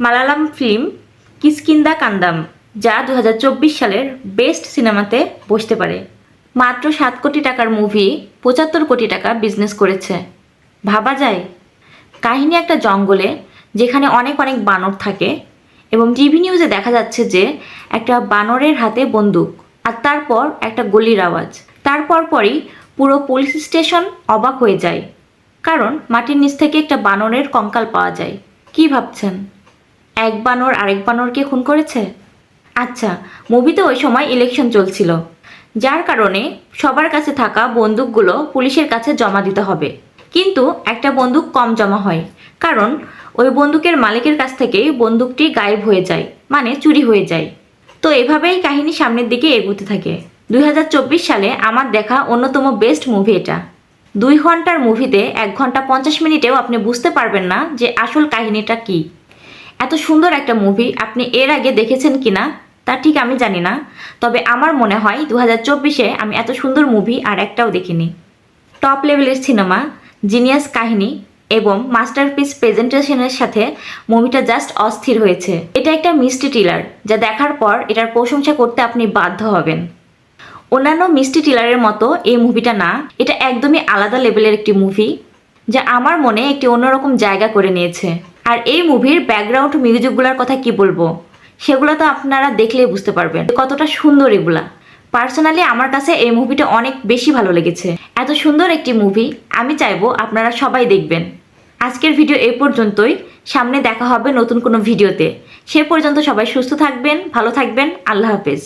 Malayalam film Kishkindha কান্দাম, যা 2024 সালের best সিনেমাতে বসতে পারে। মাত্র 7 কোটি টাকার মুভি 75 কোটি টাকা বিজনেস করেছে। ভাবা যায়? কাহিনী একটা জঙ্গলে, যেখানে অনেক অনেক বানর থাকে এবং টিভি নিউজে দেখা যাচ্ছে যে একটা বানরের হাতে বন্দুক, আর তারপর একটা গুলির আওয়াজ। তারপর পরই পুরো পুলিশ স্টেশন অবাক হয়ে যায়, কারণ মাটির নিচ থেকে একটা বানরের কঙ্কাল পাওয়া যায়। কি ভাবছেন? এক বানর আরেক বানরকে খুন করেছে? আচ্ছা, মুভিতে ওই সময় ইলেকশন চলছিল, যার কারণে সবার কাছে থাকা বন্দুকগুলো পুলিশের কাছে জমা দিতে হবে। কিন্তু একটা বন্দুক কম জমা হয়, কারণ ওই বন্দুকের মালিকের কাছ থেকেই বন্দুকটি গায়েব হয়ে যায়, মানে চুরি হয়ে যায়। তো এভাবেই কাহিনী সামনের দিকে এগোতে থাকে। 2024 সালে আমার দেখা অন্যতম বেস্ট মুভি এটা। 2 ঘন্টার মুভিতে 1 ঘন্টা 50 মিনিটেও আপনি বুঝতে পারবেন না যে আসল কাহিনীটা কী। এত সুন্দর একটা মুভি আপনি এর আগে দেখেছেন কিনা তা ঠিক আমি জানি না, তবে আমার মনে হয় 2024-এ আমি এত সুন্দর মুভি আর একটাও দেখিনি। টপ লেভেলের সিনেমা, জিনিয়াস কাহিনী এবং মাস্টারপিস প্রেজেন্টেশনের সাথে মুভিটা জাস্ট অস্থির হয়েছে। এটা একটা মিষ্টি থ্রিলার, যা দেখার পর এটার প্রশংসা করতে আপনি বাধ্য হবেন। অন্যান্য মিষ্টি থ্রিলারের মতো এই মুভিটা না, এটা একদমই আলাদা লেভেলের একটি মুভি, যা আমার মনে একটি অন্যরকম জায়গা করে নিয়েছে। আর এই মুভির ব্যাকগ্রাউন্ড মিউজিকগুলোর কথা কি বলবো, সেগুলো তো আপনারা দেখলেই বুঝতে পারবেন কতটা সুন্দর এগুলা। পার্সোনালি আমার কাছে এই মুভিটা অনেক বেশি ভালো লেগেছে। এত সুন্দর একটি মুভি আমি চাইবো আপনারা সবাই দেখবেন। আজকের ভিডিও এই পর্যন্তই। সামনে দেখা হবে নতুন কোনো ভিডিওতে। সে পর্যন্ত সবাই সুস্থ থাকবেন, ভালো থাকবেন। আল্লাহ হাফেজ।